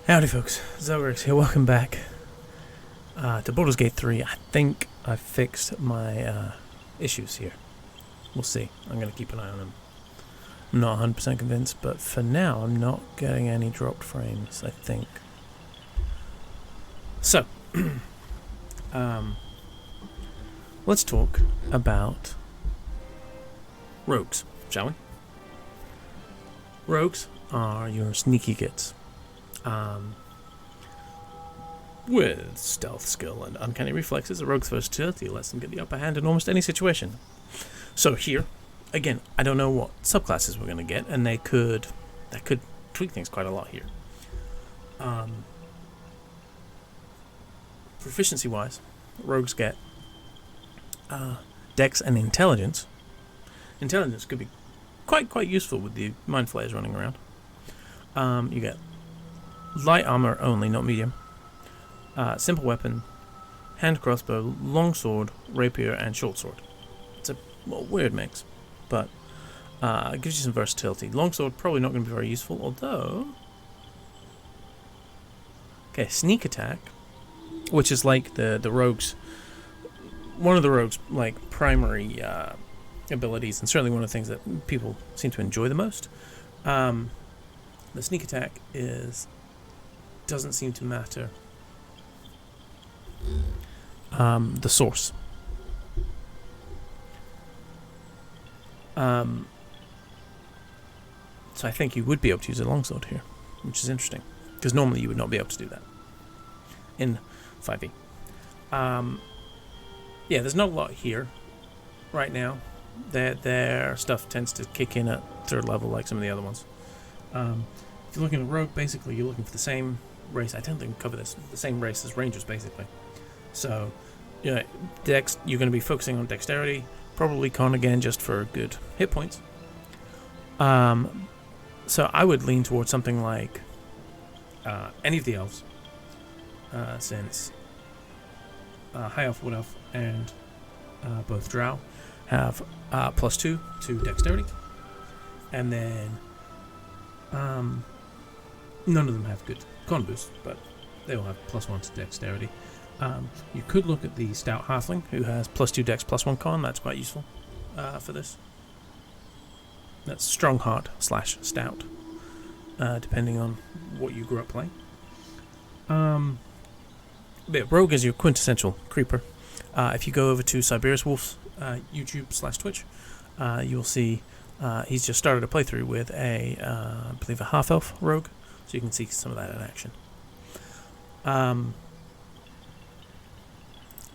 Howdy folks, Zelrix here, welcome back to Baldur's Gate 3. I think I fixed my issues here. We'll see, I'm going to keep an eye on them. I'm not 100% convinced, but for now I'm not getting any dropped frames, I think. So, let's talk about rogues, shall we? Rogues are your sneaky gits. With stealth skill and uncanny reflexes, a rogue's versatility lets them get the upper hand in almost any situation. So here, again, I don't know what subclasses we're going to get, and that could tweak things quite a lot here. Proficiency-wise, rogues get Dex and Intelligence. Intelligence could be quite useful with the Mind Flayers running around. You get light armor only, not medium. Simple weapon, hand crossbow, longsword, rapier, and short sword. It's a weird mix, but it gives you some versatility. Longsword probably not going to be very useful, although... Okay, sneak attack, which is like the rogue's... One of the rogue's like primary abilities, and certainly one of the things that people seem to enjoy the most. The sneak attack doesn't seem to matter the source. So I think you would be able to use a longsword here, which is interesting, because normally you would not be able to do that in 5e. Yeah, there's not a lot here right now. Their stuff tends to kick in at third level like some of the other ones. If you're looking at rogue, basically you're looking for the same race. I don't think we cover this. The same race as rangers, basically. So, Dex, you're going to be focusing on dexterity. Probably con again, just for good hit points. So I would lean towards something like any of the elves, since High Elf, Wood Elf, and both Drow have +2 to dexterity, and then none of them have good con boost, but they all have +1 to dexterity. You could look at the Stout Halfling, who has +2 dex, +1 con. That's quite useful for this. That's Strong Heart / Stout, depending on what you grew up playing. But Rogue is your quintessential creeper. If you go over to Siberius Wolf's YouTube / Twitch, you'll see he's just started a playthrough with I believe a half-elf rogue, so you can see some of that in action.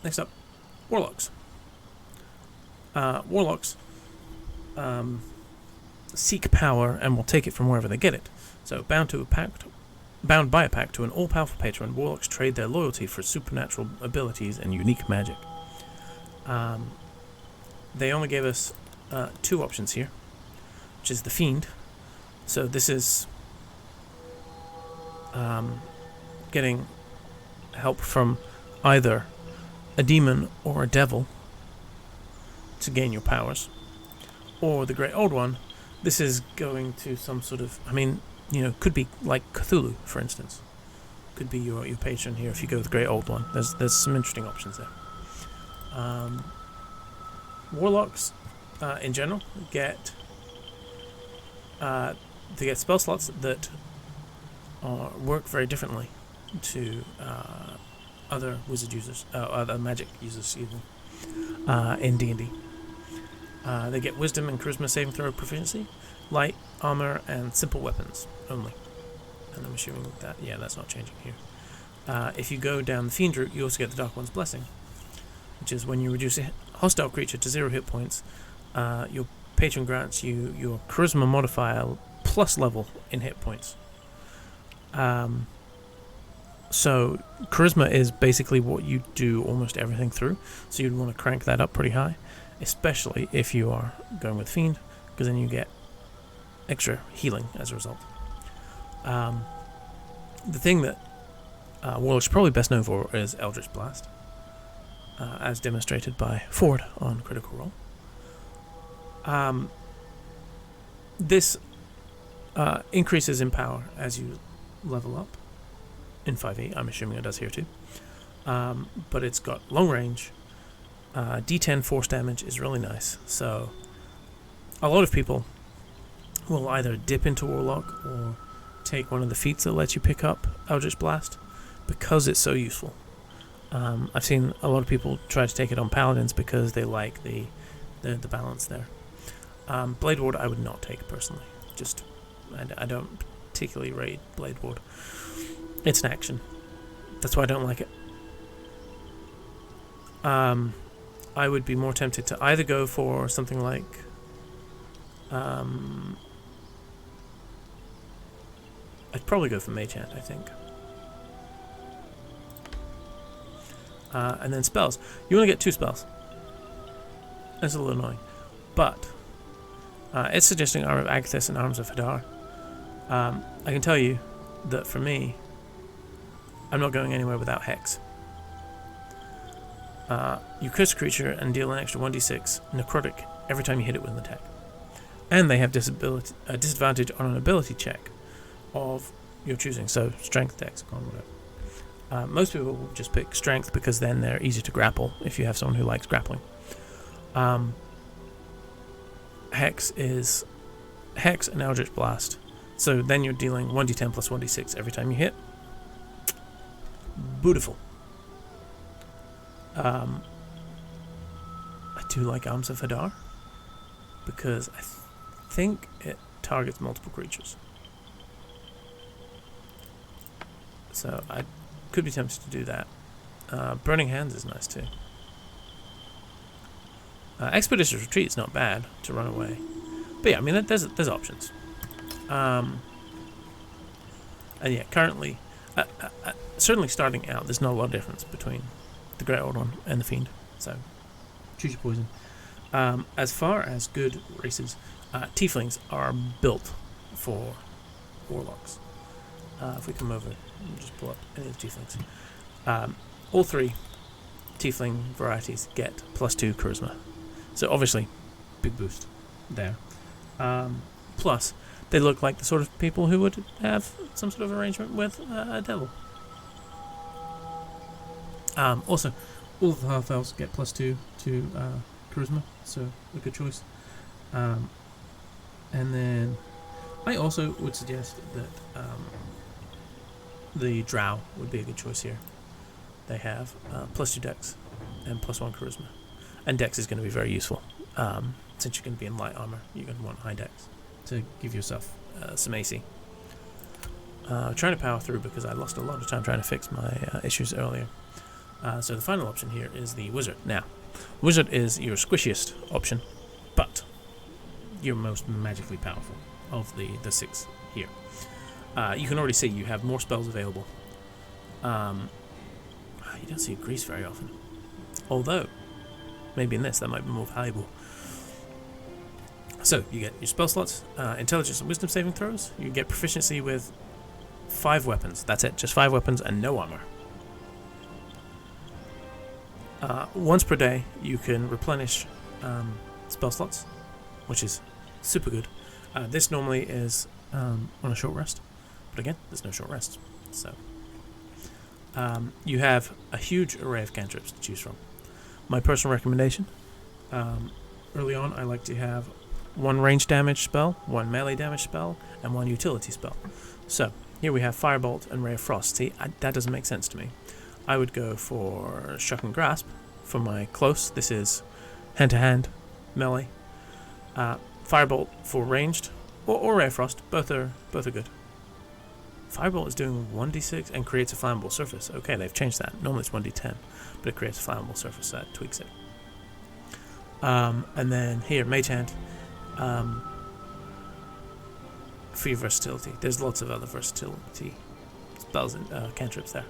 Next up, Warlocks. Warlocks seek power and will take it from wherever they get it. So, bound by a pact to an all-powerful patron, Warlocks trade their loyalty for supernatural abilities and unique magic. They only gave us 2 options here, which is the Fiend. So this is getting help from either a demon or a devil to gain your powers, or the Great Old One. This is going to some sort of, could be like Cthulhu, for instance. Could be your patron here if you go with the Great Old One. There's some interesting options there. Warlocks, in general, get spell slots that work very differently to other wizard users, other magic users, even in D&D. They get wisdom and charisma saving throw proficiency, light armor, and simple weapons only. And I'm assuming that, that's not changing here. If you go down the Fiend route, you also get the Dark One's Blessing, which is when you reduce a hostile creature to 0 hit points, your patron grants you your charisma modifier plus level in hit points. So charisma is basically what you do almost everything through, so you'd want to crank that up pretty high, especially if you are going with Fiend, because then you get extra healing as a result. The thing that Warlock's probably best known for is Eldritch Blast, as demonstrated by Ford on Critical Role. This increases in power as you level up, in 5e. I'm assuming it does here too. But it's got long range. D10 force damage is really nice. So a lot of people will either dip into Warlock or take one of the feats that lets you pick up Eldritch Blast because it's so useful. I've seen a lot of people try to take it on Paladins because they like the balance there. Blade Ward I would not take personally. I don't particularly rate Blade Ward. It's an action. That's why I don't like it. I would be more tempted to either go for something like I'd probably go for Mage Hand, I think. And then spells. You only get 2 spells. That's a little annoying. But it's suggesting Arm of Agathis and Arms of Hadar. I can tell you that for me, I'm not going anywhere without Hex. You curse a creature and deal an extra 1d6 necrotic every time you hit it with an attack. And they have disadvantage on an ability check of your choosing, so strength, dex, con, whatever. Most people will just pick strength because then they're easy to grapple if you have someone who likes grappling. Hex is Hex and Eldritch Blast. So then you're dealing 1d10 plus 1d6 every time you hit. Beautiful. I do like Arms of Hadar because I think it targets multiple creatures. So I could be tempted to do that. Burning Hands is nice too. Expeditious Retreat is not bad to run away. But yeah, I mean, there's options. And yeah, currently, certainly starting out, there's not a lot of difference between the Great Old One and the Fiend. So choose your poison. As far as good races, Tieflings are built for Warlocks. If we come over and just pull up any of the Tieflings. All 3 Tiefling varieties get +2 Charisma. So obviously, big boost there. Plus, they look like the sort of people who would have some sort of arrangement with a devil. Also, all of the half-elves get +2 to Charisma, so a good choice. And then I also would suggest that the Drow would be a good choice here. They have +2 Dex and +1 Charisma. And Dex is going to be very useful. Since you're going to be in light armor, you're going to want high Dex to give yourself some AC. Trying to power through because I lost a lot of time trying to fix my issues earlier. So the final option here is the Wizard. Now, Wizard is your squishiest option, but your most magically powerful of the 6 here. You can already see you have more spells available. You don't see Grease very often. Although, maybe in this that might be more valuable. So, you get your spell slots, intelligence and wisdom saving throws. You get proficiency with 5 weapons. That's it, just 5 weapons and no armor. Once per day, you can replenish spell slots, which is super good. This normally is on a short rest, but again, there's no short rest. So, you have a huge array of cantrips to choose from. My personal recommendation, early on, I like to have 1 range damage spell, 1 melee damage spell, and 1 utility spell. So, here we have Firebolt and Ray of Frost. See, that doesn't make sense to me. I would go for Shock and Grasp for my close. This is hand-to-hand melee. Firebolt for ranged, or Ray of Frost. Both are good. Firebolt is doing 1d6 and creates a flammable surface. Okay, they've changed that. Normally it's 1d10, but it creates a flammable surface, so that tweaks it. And then here, Mage Hand. For your versatility. There's lots of other versatility spells and cantrips there.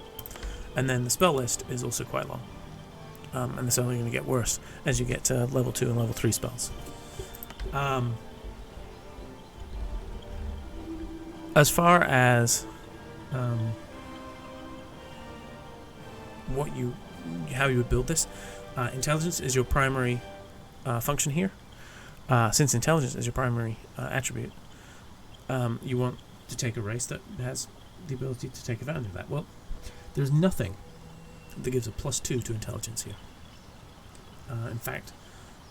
And then the spell list is also quite long. And it's only going to get worse as you get to level 2 and level 3 spells. As far as how you would build this, intelligence is your primary function here. Since intelligence is your primary attribute, you want to take a race that has the ability to take advantage of that. Well, There's nothing that gives a +2 to intelligence here. In fact,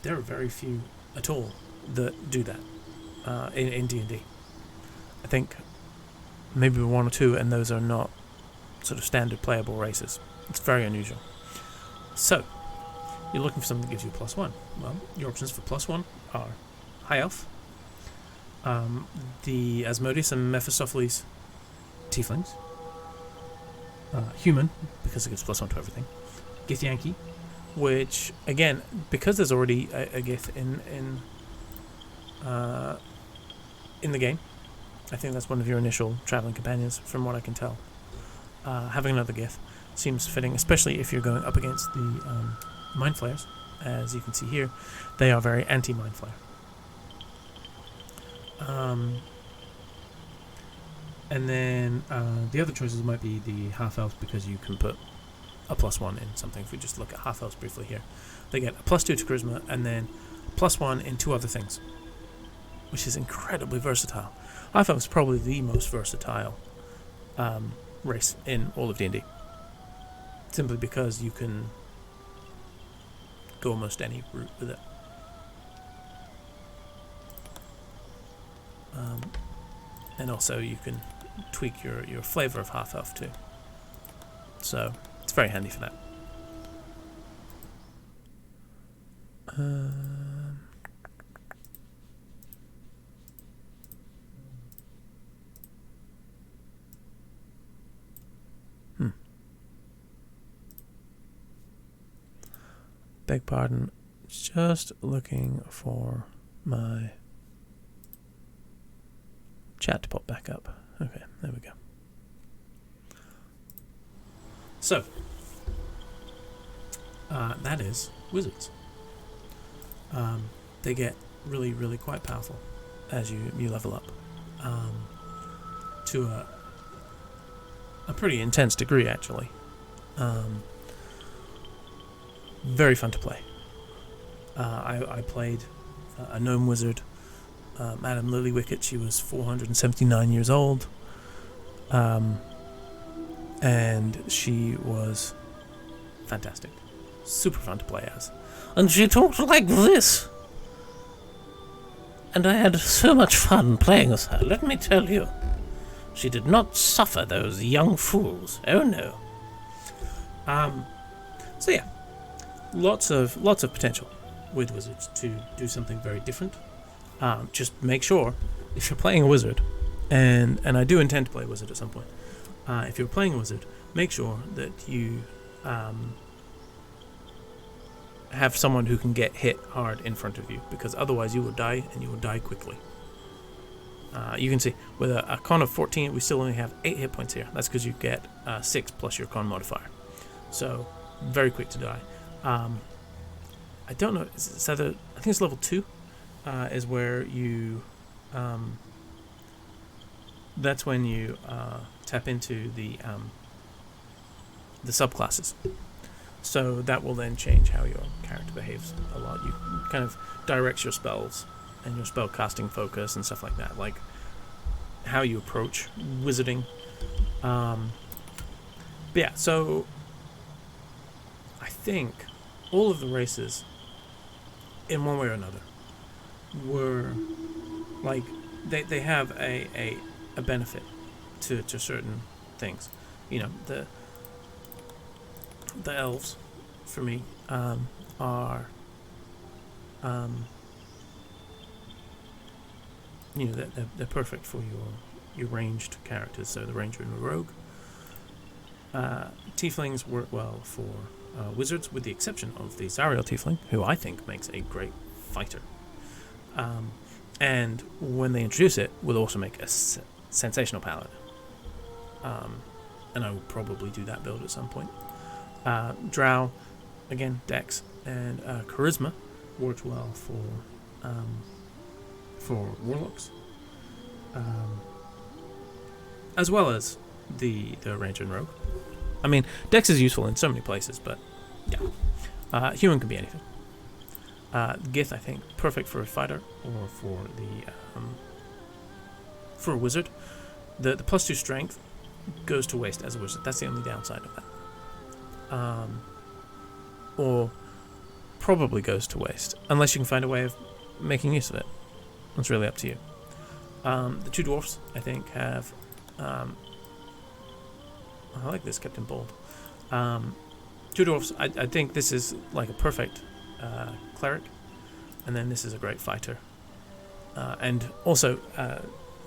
there are very few at all that do that in D&D. I think maybe one or two, and those are not sort of standard playable races. It's very unusual. So, you're looking for something that gives you a +1. Well, your options for +1 are High Elf, the Asmodeus and Mephistopheles Tieflings, Human, because it gives +1 to everything, Githyanki, which, again, because there's already a Gith in the game, I think that's one of your initial traveling companions, from what I can tell. Having another Gith seems fitting, especially if you're going up against the Mind Flayers. As you can see here, they are very anti-Mind Flayer. And then the other choices might be the Half-Elves, because you can put a +1 in something. If we just look at Half-Elves briefly here, they get a +2 to Charisma and then +1 in 2 other things, which is incredibly versatile. Half-Elves is probably the most versatile race in all of D&D, simply because you can go almost any route with it. And also you can tweak your flavor of half-elf too. So it's very handy for that. Beg pardon, just looking for my chat to pop back up. Okay, there we go. So, that is wizards. They get really, really quite powerful as you level up to a pretty intense degree, actually. Very fun to play. I played a gnome wizard, Madame Lilywicket. She was 479 years old, and she was fantastic. Super fun to play as. And she talked like this. And I had so much fun playing as her, let me tell you. She did not suffer those young fools. Oh no. So yeah. Lots of potential with wizards to do something very different. Just make sure, if you're playing a wizard, and I do intend to play a wizard at some point, if you're playing a wizard, make sure that you have someone who can get hit hard in front of you, because otherwise you will die, and you will die quickly. You can see, with a con of 14, we still only have 8 hit points here. That's because you get 6 plus your con modifier. So, very quick to die. I don't know, is that I think it's level 2, is where you, that's when you tap into the subclasses. So that will then change how your character behaves a lot. You kind of directs your spells and your spell casting focus and stuff like that, like how you approach wizarding. But yeah, so I think all of the races, in one way or another, were like they have a benefit to certain things. You know, the elves, for me, are you know, they're perfect for your ranged characters. So the ranger and the rogue. Tieflings work well for wizards, with the exception of the Zariel Tiefling, who I think makes a great fighter. And when they introduce it, will also make a sensational paladin. And I will probably do that build at some point. Drow, again, Dex and Charisma worked well for warlocks, as well as the ranger and rogue. I mean, Dex is useful in so many places, but yeah, human can be anything. Gith, I think, perfect for a fighter or for a wizard. The +2 strength goes to waste as a wizard. That's the only downside of that. Or probably goes to waste, unless you can find a way of making use of it. It's really up to you. The two dwarfs, I think, have... I like this kept in bold. Two dwarfs, I think this is like a perfect cleric, and then this is a great fighter. And also,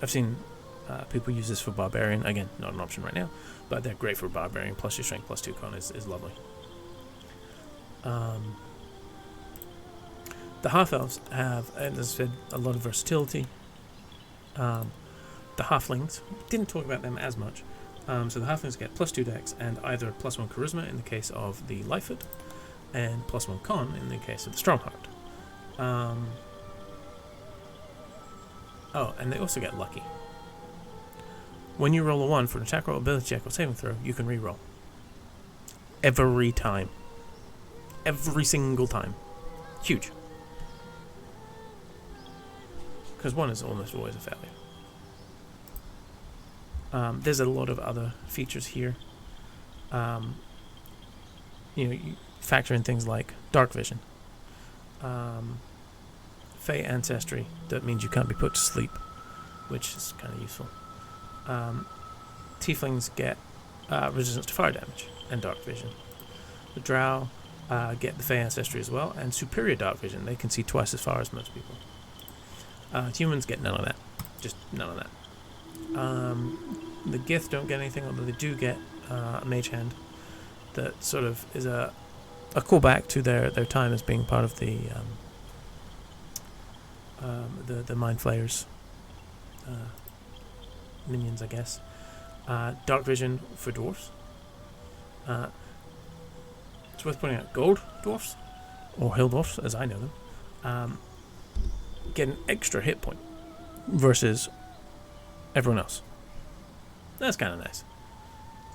I've seen people use this for barbarian. Again, not an option right now, but they're great for barbarian. Plus your strength, plus 2 con is lovely. The half-elves have, as I said, a lot of versatility. The halflings, didn't talk about them as much. So the halflings get plus 2 dex and either plus 1 charisma in the case of the Lightfoot, and plus 1 con in the case of the Strongheart. Oh, and they also get lucky. When you roll a 1 for an attack roll, ability check, or saving throw, you can re-roll. Every time. Every single time. Huge. Because 1 is almost always a failure. There's a lot of other features here. You factor in things like dark vision. Fey ancestry, that means you can't be put to sleep, which is kind of useful. Tieflings get resistance to fire damage and dark vision. The drow get the Fey ancestry as well, and superior dark vision. They can see twice as far as most people. Humans get none of that. Just none of that. The Gith don't get anything, although they do get a mage hand that sort of is a callback to their time as being part of the Mind Flayers minions, I guess. Dark vision for dwarfs. It's worth pointing out, gold dwarfs, or hill dwarfs as I know them, get an extra hit point versus everyone else. That's kind of nice.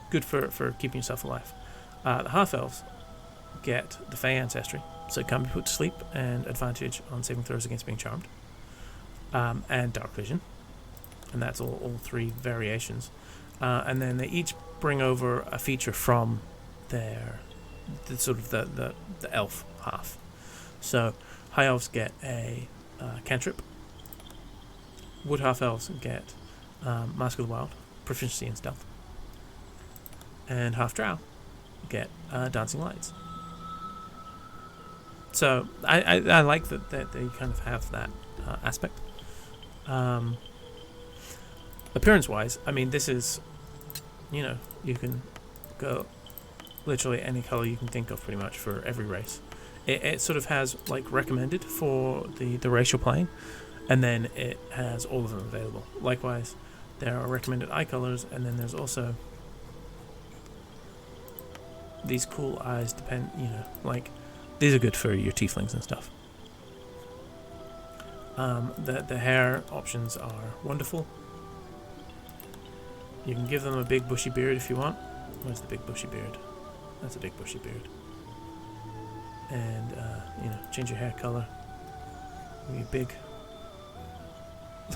Good for keeping yourself alive. The half-elves get the Fey ancestry, so it can be put to sleep, and advantage on saving throws against being charmed. And dark vision. And that's all 3 variations. And then they each bring over a feature from the elf half. So high elves get a cantrip. Wood half elves get Mask of the Wild, proficiency in stealth. And half drow get dancing lights. So I like that they kind of have that aspect. Appearance-wise, I mean, this is, you can go literally any color you can think of pretty much for every race. It sort of has, like, recommended for the racial plane, and then it has all of them available. Likewise, there are recommended eye colors, and then there's also these cool eyes these are good for your tieflings and stuff. The hair options are wonderful. You can give them a big bushy beard if you want. Where's the big bushy beard? That's a big bushy beard. And change your hair color. Maybe big.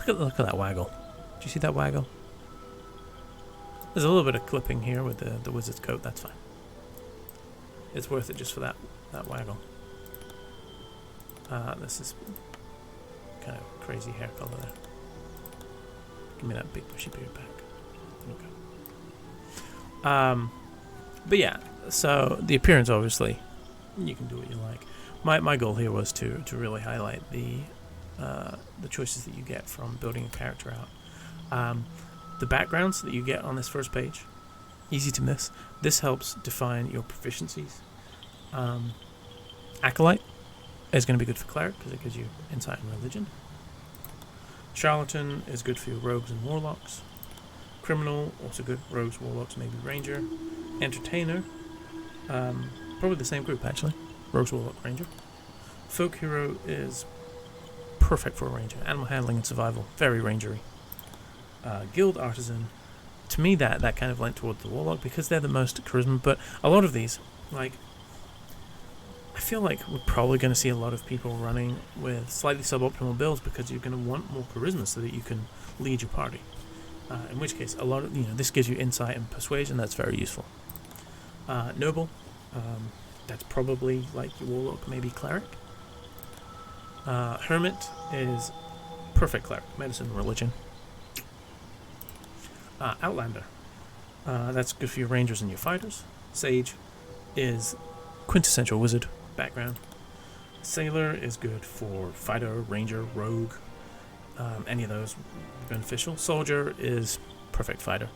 Look at that waggle. Do you see that waggle? There's a little bit of clipping here with the wizard's coat. That's fine. It's worth it just for that waggle. This is kind of crazy hair color there. Give me that big bushy beard back. Okay. But yeah, so the appearance, obviously, you can do what you like. My goal here was to really highlight the choices that you get from building a character out. The backgrounds that you get on this first page, easy to miss. This helps define your proficiencies. Acolyte is going to be good for cleric because it gives you insight and religion. Charlatan is good for your rogues and warlocks. Criminal, also good. Rogues, warlocks, maybe ranger. Entertainer, probably the same group actually. Rogues, warlock, ranger. Folk hero is perfect for a ranger. Animal handling and survival, very rangery. Guild artisan, to me that kind of lent towards the warlock because they're the most charisma. But a lot of these, I feel like we're probably going to see a lot of people running with slightly suboptimal builds because you're going to want more charisma so that you can lead your party. In which case, a lot of this gives you insight and persuasion. That's very useful. Noble, that's probably like your warlock, maybe cleric. Hermit is perfect cleric, medicine, religion. Outlander, that's good for your rangers and your fighters. Sage is quintessential wizard background. Sailor is good for fighter, ranger, rogue, any of those beneficial. Soldier is perfect fighter.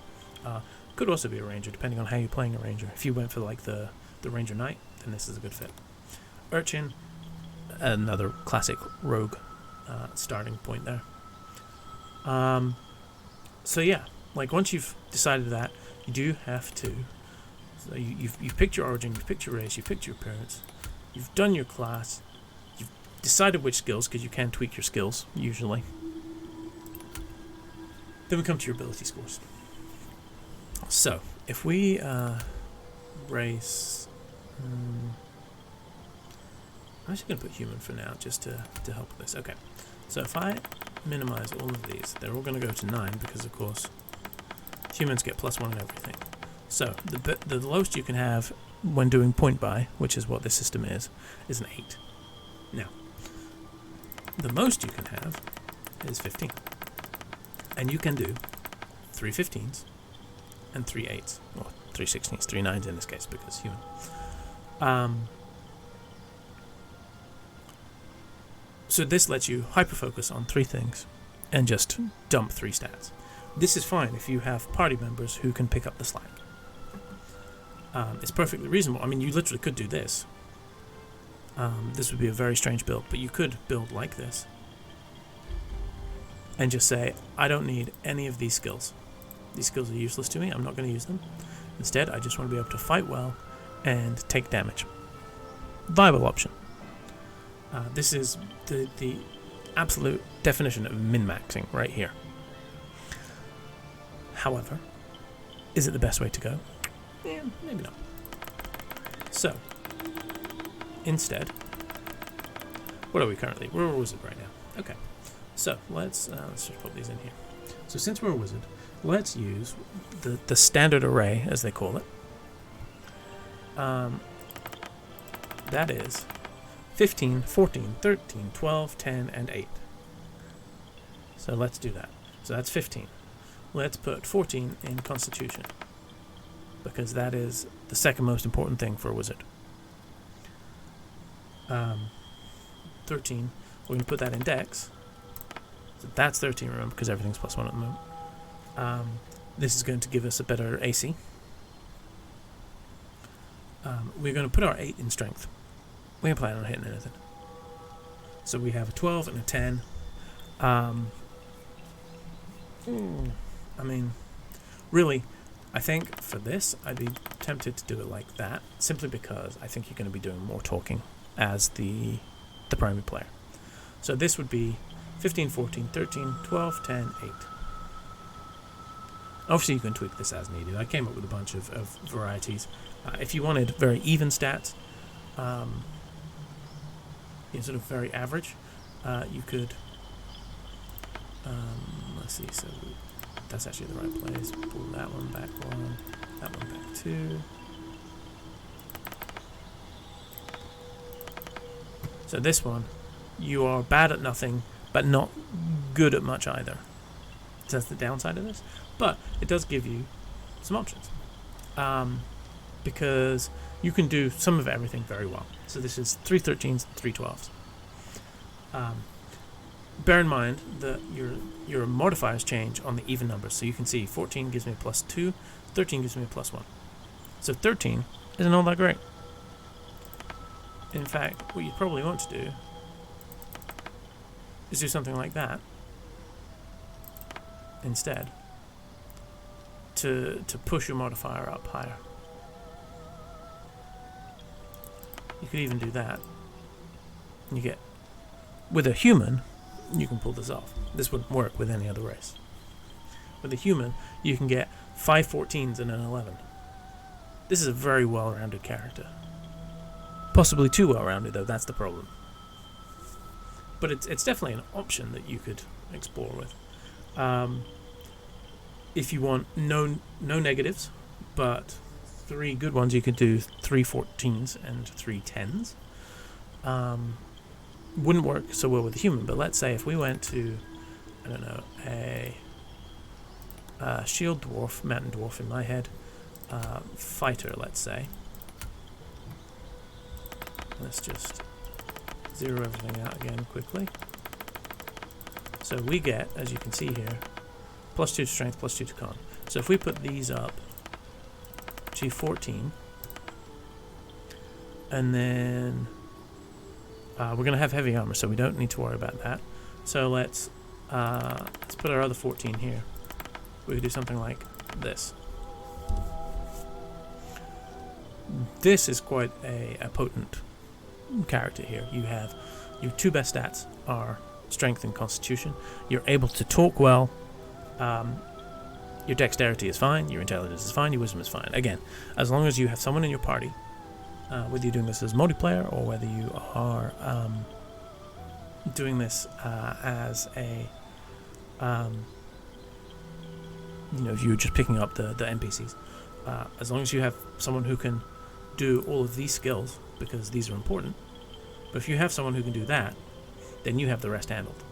Could also be a ranger, depending on how you're playing a ranger. If you went for like the ranger knight, then this is a good fit. Urchin, another classic rogue starting point there. So yeah, like once you've decided that, you do have to. So you've picked your origin, you've picked your race, you've picked your appearance, you've done your class, you've decided which skills, because you can tweak your skills usually. Then we come to your ability scores. So if we race, I'm just going to put human for now, just to help with this. Okay, so if I minimize all of these, they're all going to go to 9 because, of course, humans get +1 in everything. So the lowest you can have when doing point buy, which is what this system is an 8. Now, the most you can have is 15. And you can do 3 15s and 3 8s, or 3 16s, 3 9s in this case because human. So this lets you hyper-focus on 3 things and just dump 3 stats. This is fine if you have party members who can pick up the slack. It's perfectly reasonable. I mean, you literally could do this. This would be a very strange build, but you could build like this and just say, I don't need any of these skills. These skills are useless to me. I'm not going to use them. Instead, I just want to be able to fight well and take damage. Viable option. This is the absolute definition of min-maxing right here. However, is it the best way to go? Yeah, maybe not. So, instead, what are we currently? We're a wizard right now. Okay, so let's just put these in here. So since we're a wizard, let's use the standard array, as they call it. That is 15, 14, 13, 12, 10, and 8. So let's do that. So that's 15. Let's put 14 in Constitution, because that is the second most important thing for a wizard. 13, we're going to put that in Dex. So that's 13, remember, because everything's +1 at the moment. This is going to give us a better AC. We're going to put our 8 in Strength. We ain't planning on hitting anything. So we have a 12 and a 10. I mean, really, I think for this, I'd be tempted to do it like that, simply because I think you're going to be doing more talking as the primary player. So this would be 15, 14, 13, 12, 10, 8. Obviously, you can tweak this as needed. I came up with a bunch of varieties. If you wanted very even stats, sort of very average, you could, let's see, so that's actually the right place. Pull that one back 1, that one back 2. So this one, you are bad at nothing, but not good at much either. So that's the downside of this. But it does give you some options. Because you can do some of everything very well. So this is 3 13s, 3 12s. Bear in mind that your modifiers change on the even numbers. So you can see 14 gives me a +2, 13 gives me a +1. So 13 isn't all that great. In fact, what you probably want to do is do something like that instead to push your modifier up higher. You could even do that. You get, with a human, you can pull this off. This wouldn't work with any other race. With a human, you can get 5 14s and an 11. This is a very well-rounded character. Possibly too well-rounded, though, that's the problem. But it's definitely an option that you could explore with. if you want no negatives, but 3 good ones, you could do 3 14s and 3 10s. Wouldn't work so well with a human, but let's say if we went to, I don't know, a shield dwarf, mountain dwarf in my head, fighter, let's say. Let's just zero everything out again quickly. So we get, as you can see here, +2 to strength, +2 to con. So if we put these up to 14, and then we're going to have heavy armor, so we don't need to worry about that. So let's put our other 14 here. We could do something like this. This is quite a potent character here. You have your 2 best stats are strength and constitution. You're able to talk well. Your dexterity is fine. Your intelligence is fine. Your wisdom is fine. Again, as long as you have someone in your party, whether you're doing this as multiplayer or whether you are doing this as a if you're just picking up the NPCs, as long as you have someone who can do all of these skills, because these are important. But if you have someone who can do that, then you have the rest handled.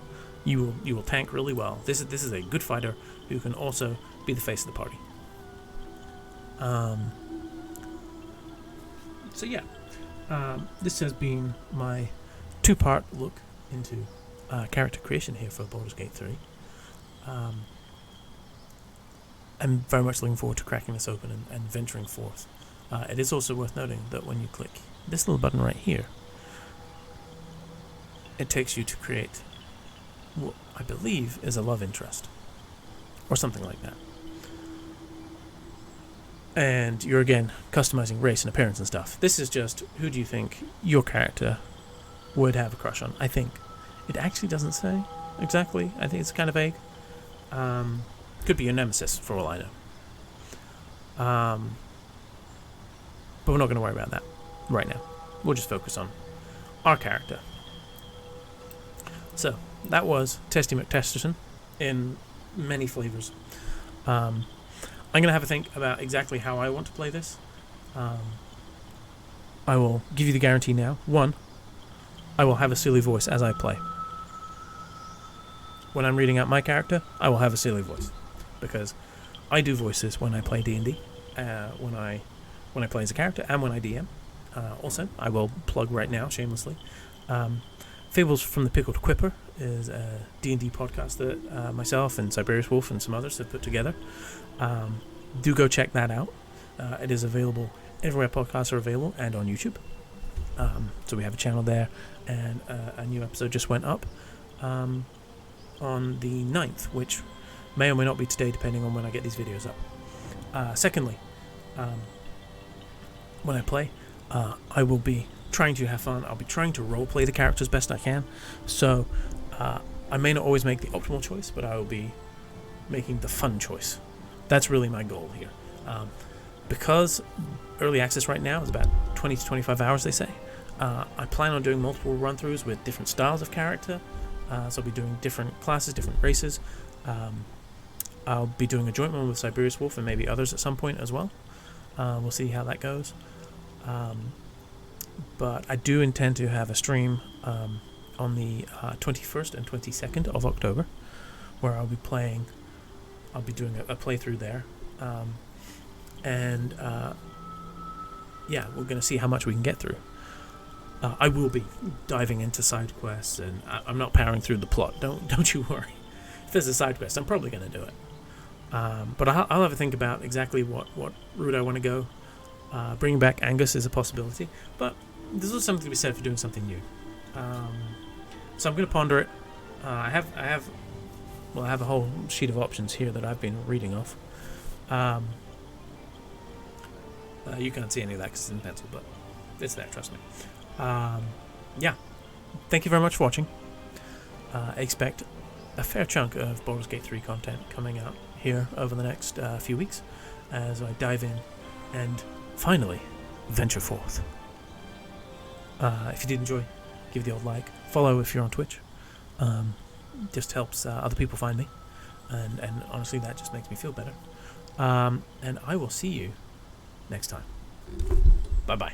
You will tank really well. This is a good fighter who can also be the face of the party. So yeah, this has been my 2-part look into character creation here for Baldur's Gate 3. I'm very much looking forward to cracking this open and venturing forth. It is also worth noting that when you click this little button right here, it takes you to create what I believe is a love interest, or something like that. And you're again customizing race and appearance and stuff. This is just, who do you think your character would have a crush on? I think it actually doesn't say exactly. I think it's kind of vague. Could be your nemesis for all I know. But we're not going to worry about that right now. We'll just focus on our character. So that was Testy McTesterson in many flavors. I'm going to have a think about exactly how I want to play this. I will give you the guarantee now. 1, I will have a silly voice as I play. When I'm reading out my character, I will have a silly voice, because I do voices when I play D&D, when I play as a character, and when I DM. Also, I will plug right now, shamelessly, Fables from the Pickled Quipper is a D&D podcast that myself and Siberius Wolf and some others have put together. Do go check that out. It is available everywhere podcasts are available and on YouTube. So we have a channel there, and a new episode just went up on the 9th, which may or may not be today, depending on when I get these videos up. Secondly, when I play, I will be trying to have fun. I'll be trying to roleplay the character as best I can. So I may not always make the optimal choice, but I will be making the fun choice. That's really my goal here. Because early access right now is about 20 to 25 hours, they say. I plan on doing multiple run-throughs with different styles of character. So I'll be doing different classes, different races. I'll be doing a joint one with Siberius Wolf and maybe others at some point as well. We'll see how that goes. But I do intend to have a stream on the 21st and 22nd of October, where I'll be doing a playthrough there. We're going to see how much we can get through. I will be diving into side quests, and I'm not powering through the plot. Don't you worry. If there's a side quest, I'm probably going to do it. But I'll have a think about exactly what route I want to go. Bringing back Angus is a possibility, but there's also something to be said for doing something new. So I'm going to ponder it. I have a whole sheet of options here that I've been reading off. You can't see any of that because it's in pencil, but it's there, trust me. Thank you very much for watching. Expect a fair chunk of Baldur's Gate 3 content coming out here over the next few weeks as I dive in and finally venture forth. If you did enjoy, give the old like, follow if you're on Twitch. Just helps other people find me. and honestly, that just makes me feel better. And I will see you next time. Bye bye.